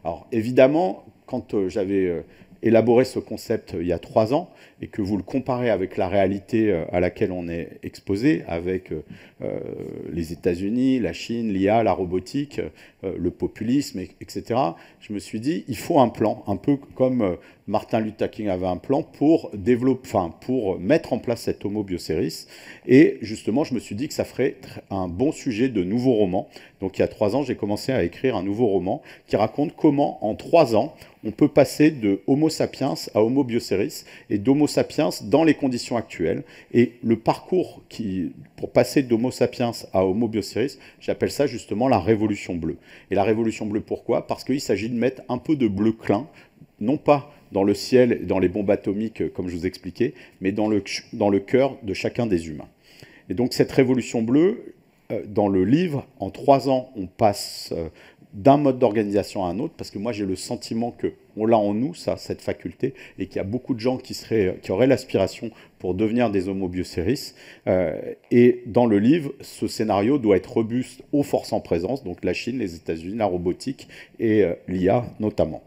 Alors évidemment, quand j'avais élaboré ce concept il y a 3 ans et que vous le comparez avec la réalité à laquelle on est exposé, avec les États-Unis, la Chine, l'IA, la robotique, le populisme, etc., je me suis dit, il faut un plan, un peu comme Martin Luther King avait un plan pour mettre en place cet Homo Biosphéris. Et justement, je me suis dit que ça ferait un bon sujet de nouveau roman. Donc il y a 3 ans, j'ai commencé à écrire un nouveau roman qui raconte comment, en 3 ans, on peut passer de Homo sapiens à Homo Biosphéris et d'Homo sapiens dans les conditions actuelles. Et le parcours pour passer d'Homo sapiens à Homo Biosphéris, j'appelle ça justement la révolution bleue. Et la révolution bleue, pourquoi? Parce qu'il s'agit de mettre un peu de bleu clin, non pas dans le ciel, dans les bombes atomiques, comme je vous expliquais, mais dans le cœur de chacun des humains. Et donc cette révolution bleue, dans le livre, en 3 ans, on passe d'un mode d'organisation à un autre, parce que moi j'ai le sentiment qu'on l'a en nous, ça, cette faculté, et qu'il y a beaucoup de gens qui auraient l'aspiration pour devenir des Homo bioceris. Et dans le livre, ce scénario doit être robuste aux forces en présence, donc la Chine, les États-Unis, la robotique et l'IA notamment.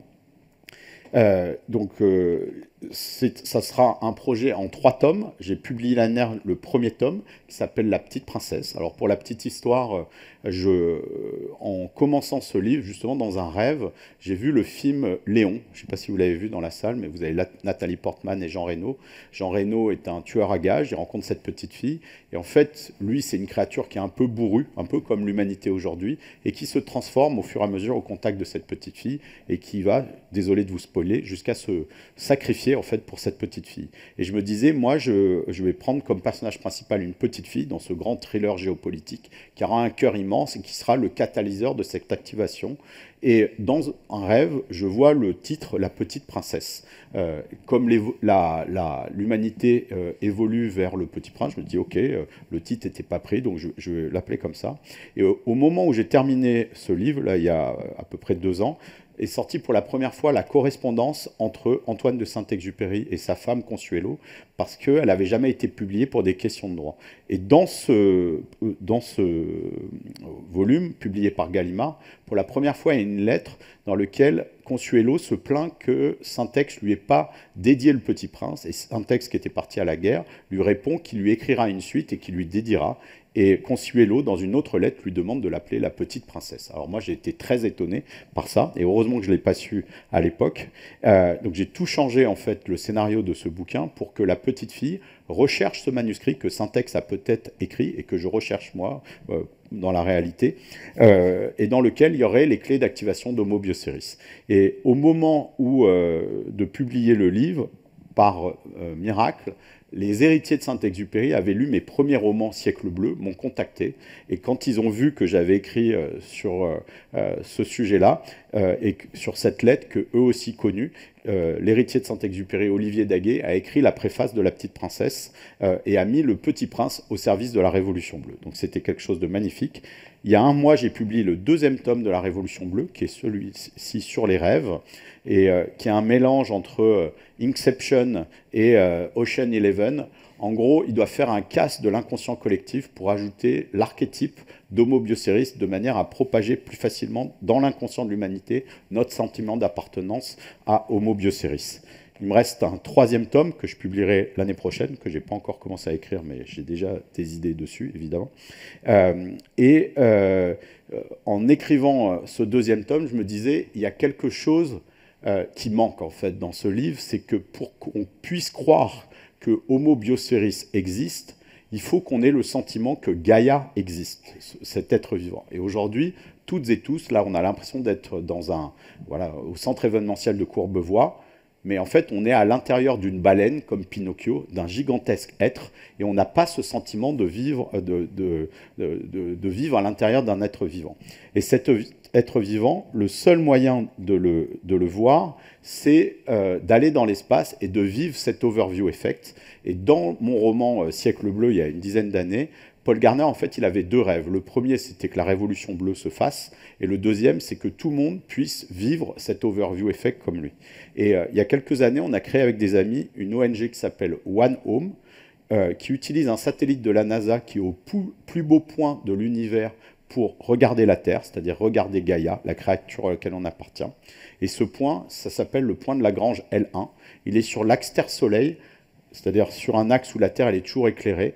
Ça sera un projet en 3 tomes. J'ai publié l'année dernière le premier tome qui s'appelle La Petite Princesse. Alors pour la petite histoire, en commençant ce livre, justement dans un rêve, j'ai vu le film Léon. Je ne sais pas si vous l'avez vu dans la salle, mais vous avez Nathalie Portman et Jean Reno. Jean Reno est un tueur à gages, il rencontre cette petite fille. Et en fait, lui, c'est une créature qui est un peu bourrue, un peu comme l'humanité aujourd'hui, et qui se transforme au fur et à mesure au contact de cette petite fille, et qui va, désolé de vous spoiler, jusqu'à se sacrifier en fait pour cette petite fille. Et je me disais, moi, je vais prendre comme personnage principal une petite fille dans ce grand thriller géopolitique qui aura un cœur immense et qui sera le catalyseur de cette activation. Et dans un rêve, je vois le titre La Petite Princesse. Comme l'humanité évolue vers le Petit Prince, je me dis, ok, le titre n'était pas pris, donc je vais l'appeler comme ça. Et au moment où j'ai terminé ce livre, là, il y a à peu près 2 ans, est sortie pour la première fois la correspondance entre Antoine de Saint-Exupéry et sa femme Consuelo, parce qu'elle n'avait jamais été publiée pour des questions de droit. Et dans ce volume, publié par Gallimard, pour la première fois, il y a une lettre dans laquelle Consuelo se plaint que Saint-Ex lui ait pas dédié le Petit Prince, et Saint-Ex, qui était parti à la guerre, lui répond qu'il lui écrira une suite et qu'il lui dédiera. Et Consuelo, dans une autre lettre, lui demande de l'appeler la Petite Princesse. Alors moi, j'ai été très étonné par ça, et heureusement que je ne l'ai pas su à l'époque. Donc j'ai tout changé, en fait, le scénario de ce bouquin pour que la petite fille recherche ce manuscrit que Saint-Ex a peut-être écrit, et que je recherche moi, dans la réalité, et dans lequel il y aurait les clés d'activation d'Homo bioceris. Et au moment où de publier le livre, par miracle, les héritiers de Saint-Exupéry avaient lu mes premiers romans Siècle bleu, m'ont contacté, et quand ils ont vu que j'avais écrit sur ce sujet-là, et sur cette lettre que eux aussi connus, l'héritier de Saint-Exupéry, Olivier Daguet, a écrit la préface de La Petite Princesse et a mis le Petit Prince au service de la Révolution bleue. Donc c'était quelque chose de magnifique. Il y a 1 mois, j'ai publié le 2e tome de la Révolution bleue, qui est celui-ci sur les rêves, et qui est un mélange entre Inception et Ocean Eleven. En gros, il doit faire un casse de l'inconscient collectif pour ajouter l'archétype d'Homo bioceris de manière à propager plus facilement dans l'inconscient de l'humanité notre sentiment d'appartenance à Homo bioceris. Il me reste un 3e tome que je publierai l'année prochaine, que je n'ai pas encore commencé à écrire, mais j'ai déjà des idées dessus, évidemment. En écrivant ce 2e tome, je me disais, il y a quelque chose qui manque en fait dans ce livre, c'est que pour qu'on puisse croire que Homo bioceris existe, il faut qu'on ait le sentiment que Gaïa existe, cet être vivant. Et aujourd'hui, toutes et tous, là, on a l'impression d'être au centre événementiel de Courbevoie, mais en fait, on est à l'intérieur d'une baleine, comme Pinocchio, d'un gigantesque être, et on n'a pas ce sentiment de vivre, de vivre à l'intérieur d'un être vivant. Et cet être vivant, le seul moyen de le voir, c'est d'aller dans l'espace et de vivre cet overview effect. Et dans mon roman Siècle bleu, il y a une dizaine d'années, Paul Garner, en fait, il avait 2 rêves. Le premier, c'était que la Révolution bleue se fasse, et le deuxième, c'est que tout le monde puisse vivre cet overview effect comme lui. Et il y a quelques années, on a créé avec des amis une ONG qui s'appelle One Home, qui utilise un satellite de la NASA qui est au plus beau point de l'univers pour regarder la Terre, c'est-à-dire regarder Gaïa, la créature à laquelle on appartient. Et ce point, ça s'appelle le point de Lagrange L1. Il est sur l'axe Terre-Soleil, c'est-à-dire sur un axe où la Terre elle est toujours éclairée,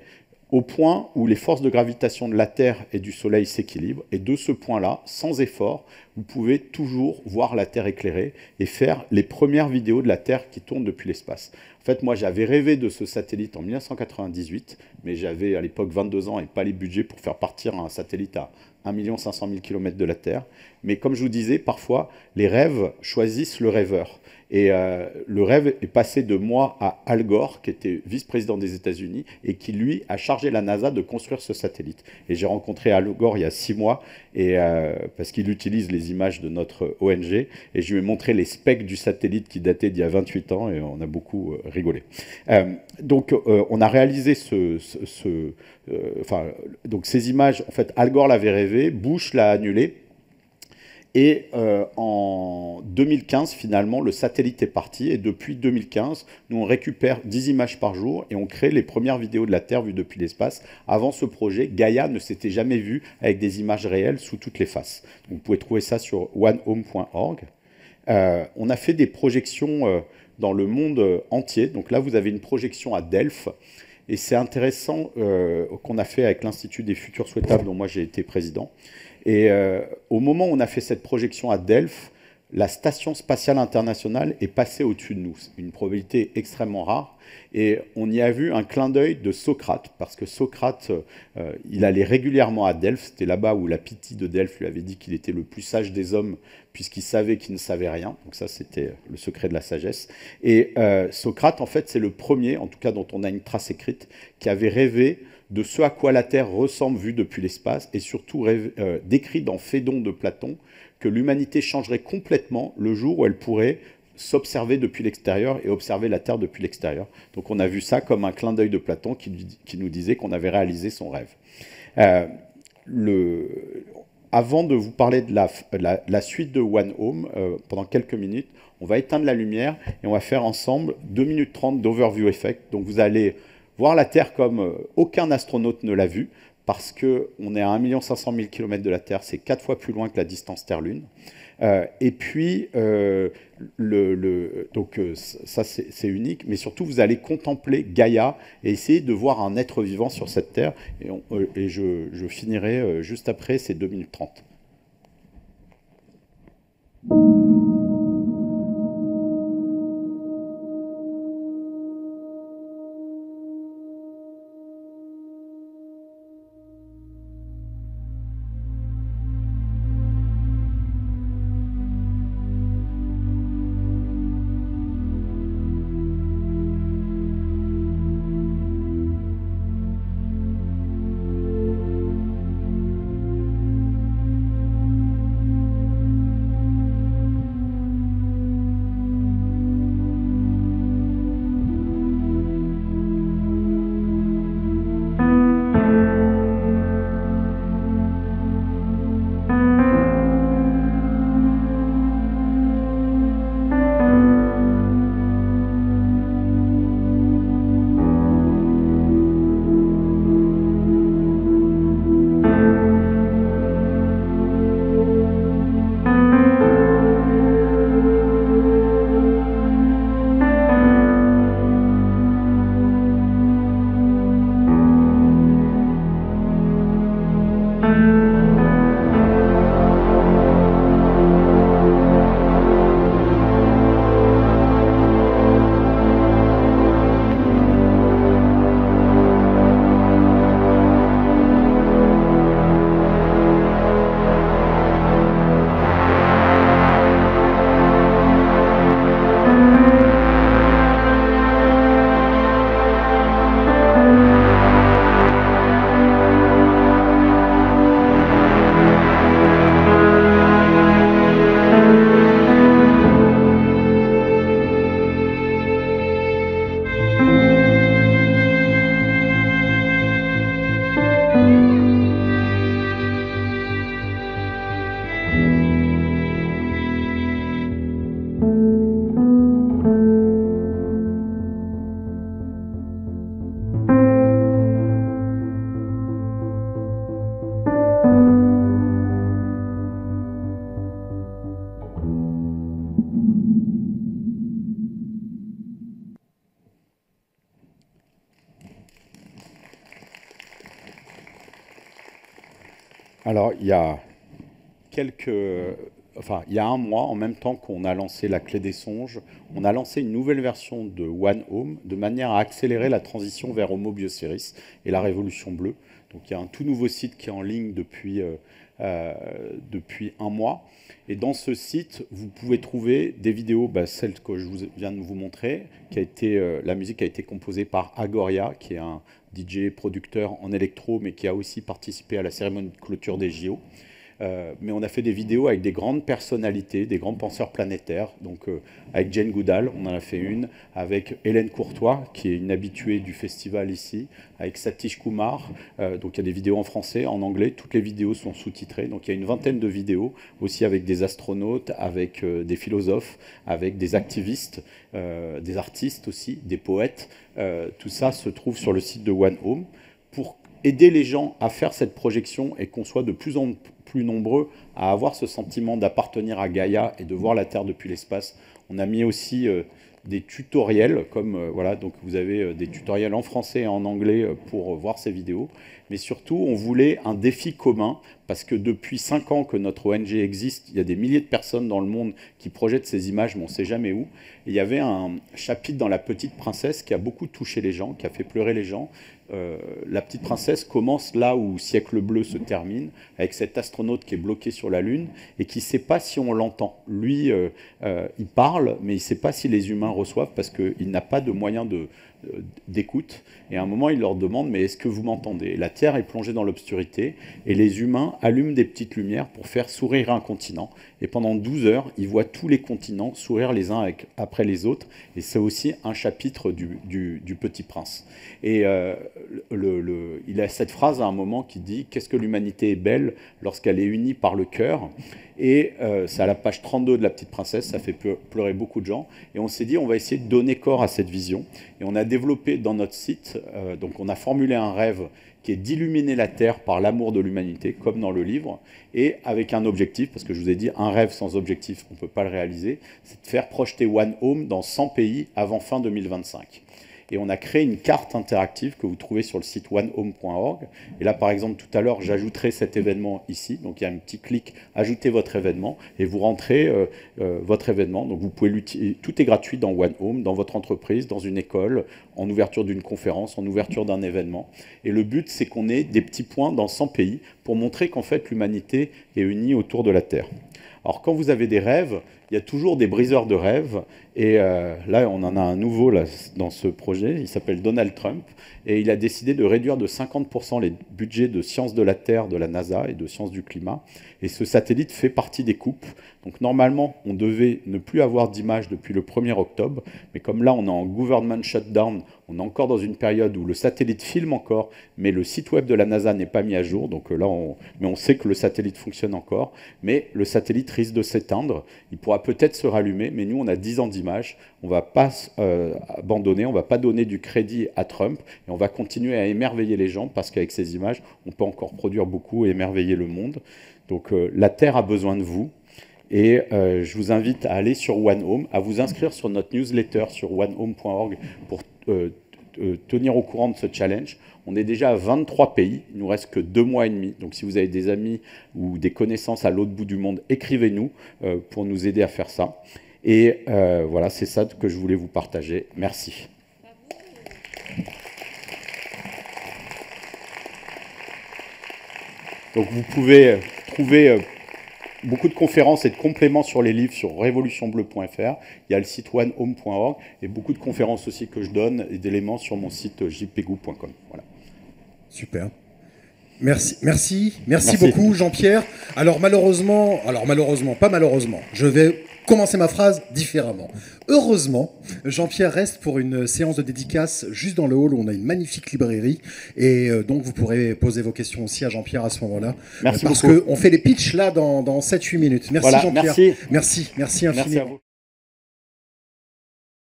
au point où les forces de gravitation de la Terre et du Soleil s'équilibrent. Et de ce point-là, sans effort, vous pouvez toujours voir la Terre éclairée et faire les premières vidéos de la Terre qui tournent depuis l'espace. En fait, moi, j'avais rêvé de ce satellite en 1998, mais j'avais à l'époque 22 ans et pas les budgets pour faire partir un satellite à 1 500 000 km de la Terre. Mais comme je vous disais, parfois, les rêves choisissent le rêveur. Et le rêve est passé de moi à Al Gore, qui était vice-président des États-Unis, et qui, lui, a chargé la NASA de construire ce satellite. Et j'ai rencontré Al Gore il y a 6 mois, parce qu'il utilise les images de notre ONG, et je lui ai montré les specs du satellite qui datait d'il y a 28 ans, et on a beaucoup rigolé. Donc, on a réalisé donc ces images, en fait, Al Gore l'avait rêvé, Bush l'a annulé, Et en 2015, finalement, le satellite est parti. Et depuis 2015, nous, on récupère 10 images par jour et on crée les premières vidéos de la Terre vues depuis l'espace. Avant ce projet, Gaia ne s'était jamais vu avec des images réelles sous toutes les faces. Donc, vous pouvez trouver ça sur onehome.org. On a fait des projections dans le monde entier. Donc là, vous avez une projection à Delft. Et c'est intéressant qu'on a fait avec l'Institut des futurs souhaitables, dont moi j'ai été président. Et au moment où on a fait cette projection à Delft, la Station spatiale internationale est passée au-dessus de nous. C'est une probabilité extrêmement rare. Et on y a vu un clin d'œil de Socrate, parce que Socrate, il allait régulièrement à Delft. C'était là-bas où la Pythie de Delft lui avait dit qu'il était le plus sage des hommes, puisqu'il savait qu'il ne savait rien. Donc ça, c'était le secret de la sagesse. Et Socrate, en fait, c'est le premier, en tout cas dont on a une trace écrite, qui avait rêvé de ce à quoi la Terre ressemble vue depuis l'espace, et surtout décrit dans Phédon de Platon que l'humanité changerait complètement le jour où elle pourrait s'observer depuis l'extérieur et observer la Terre depuis l'extérieur. Donc on a vu ça comme un clin d'œil de Platon qui nous disait qu'on avait réalisé son rêve. Avant de vous parler de la suite de One Home, pendant quelques minutes, on va éteindre la lumière et on va faire ensemble 2 minutes 30 d'Overview Effect. Donc vous allez voir la Terre comme aucun astronaute ne l'a vue, parce qu'on est à 1 500 000 km de la Terre, c'est 4 fois plus loin que la distance Terre-Lune. Et puis, ça c'est unique, mais surtout vous allez contempler Gaïa et essayer de voir un être vivant sur cette Terre. Et je finirai juste après ces 2 minutes 30. Alors, il y a il y a un mois, en même temps qu'on a lancé la clé des songes, on a lancé une nouvelle version de One Home de manière à accélérer la transition vers Homo Bioceres et la révolution bleue. Donc, il y a un tout nouveau site qui est en ligne depuis un mois. Et dans ce site, vous pouvez trouver des vidéos, celle que je viens de vous montrer, la musique a été composée par Agoria, qui est un DJ producteur en électro, mais qui a aussi participé à la cérémonie de clôture des JO. Mais on a fait des vidéos avec des grandes personnalités, des grands penseurs planétaires. Donc avec Jane Goodall, on en a fait une, avec Hélène Courtois, qui est une habituée du festival ici, avec Satish Kumar. Donc il y a des vidéos en français, en anglais. Toutes les vidéos sont sous-titrées. Donc il y a une vingtaine de vidéos, aussi avec des astronautes, avec des philosophes, avec des activistes, des artistes aussi, des poètes. Tout ça se trouve sur le site de One Home pour aider les gens à faire cette projection et qu'on soit de plus en plus nombreux à avoir ce sentiment d'appartenir à Gaïa et de voir la Terre depuis l'espace. On a mis aussi des tutoriels, comme voilà, donc vous avez des tutoriels en français et en anglais pour voir ces vidéos. Mais surtout, on voulait un défi commun, parce que depuis 5 ans que notre ONG existe, il y a des milliers de personnes dans le monde qui projettent ces images, mais on ne sait jamais où. Et il y avait un chapitre dans La Petite Princesse qui a beaucoup touché les gens, qui a fait pleurer les gens. La Petite Princesse commence là où Siècle Bleu se termine, avec cet astronaute qui est bloqué sur la Lune et qui ne sait pas si on l'entend. Lui, il parle, mais il ne sait pas si les humains reçoivent parce qu'il n'a pas de moyen d'écoute. Et à un moment, il leur demande « Mais est-ce que vous m'entendez ?» La Terre est plongée dans l'obscurité et les humains allument des petites lumières pour faire sourire un continent. Et pendant 12 heures, ils voient tous les continents sourire les uns après les autres. Et c'est aussi un chapitre du Petit Prince. Et il a cette phrase à un moment qui dit « Qu'est-ce que l'humanité est belle lorsqu'elle est unie par le cœur ?» Et c'est à la page 32 de La Petite Princesse, ça fait pleurer beaucoup de gens. Et on s'est dit, on va essayer de donner corps à cette vision. Et on a développé dans notre site, donc on a formulé un rêve qui est d'illuminer la Terre par l'amour de l'humanité, comme dans le livre, et avec un objectif, parce que je vous ai dit, un rêve sans objectif, on ne peut pas le réaliser, c'est de faire projeter One Home dans 100 pays avant fin 2025. Et on a créé une carte interactive que vous trouvez sur le site onehome.org. Et là, par exemple, tout à l'heure, j'ajouterai cet événement ici. Donc, il y a un petit clic « Ajouter votre événement » et vous rentrez votre événement. Donc, vous pouvez l'utiliser. Tout est gratuit dans One Home, dans votre entreprise, dans une école, en ouverture d'une conférence, en ouverture d'un événement. Et le but, c'est qu'on ait des petits points dans 100 pays pour montrer qu'en fait, l'humanité est unie autour de la Terre. Alors, quand vous avez des rêves, il y a toujours des briseurs de rêves. Et là, on en a un nouveau là, dans ce projet. Il s'appelle Donald Trump. Et il a décidé de réduire de 50% les budgets de sciences de la Terre de la NASA et de sciences du climat. Et ce satellite fait partie des coupes. Donc, normalement, on devait ne plus avoir d'images depuis le 1er octobre. Mais comme là, on est en government shutdown, on est encore dans une période où le satellite filme encore, mais le site web de la NASA n'est pas mis à jour. Donc là, mais on sait que le satellite fonctionne encore. Mais le satellite risque de s'éteindre. Il pourra peut-être se rallumer, mais nous, on a 10 ans d'images. On ne va pas abandonner, on ne va pas donner du crédit à Trump, et on va continuer à émerveiller les gens, parce qu'avec ces images, on peut encore produire beaucoup et émerveiller le monde. Donc la Terre a besoin de vous. Et je vous invite à aller sur One Home, à vous inscrire sur notre newsletter sur onehome.org pour tenir au courant de ce challenge. On est déjà à 23 pays, il nous reste que 2 mois et demi. Donc si vous avez des amis ou des connaissances à l'autre bout du monde, écrivez-nous pour nous aider à faire ça. Et voilà, c'est ça que je voulais vous partager. Merci. Donc vous pouvez trouver beaucoup de conférences et de compléments sur les livres sur révolutionbleu.fr. Il y a le site onehome.org et beaucoup de conférences aussi que je donne et d'éléments sur mon site jpegou.com. Voilà. Super. Merci beaucoup Jean-Pierre. Alors malheureusement, pas malheureusement, je vais commencer ma phrase différemment. Heureusement, Jean-Pierre reste pour une séance de dédicace juste dans le hall où on a une magnifique librairie et donc vous pourrez poser vos questions aussi à Jean-Pierre à ce moment-là. Merci parce beaucoup. qu'on fait les pitchs là dans 7-8 minutes. Merci voilà, Jean-Pierre. Merci infiniment. Merci à vous.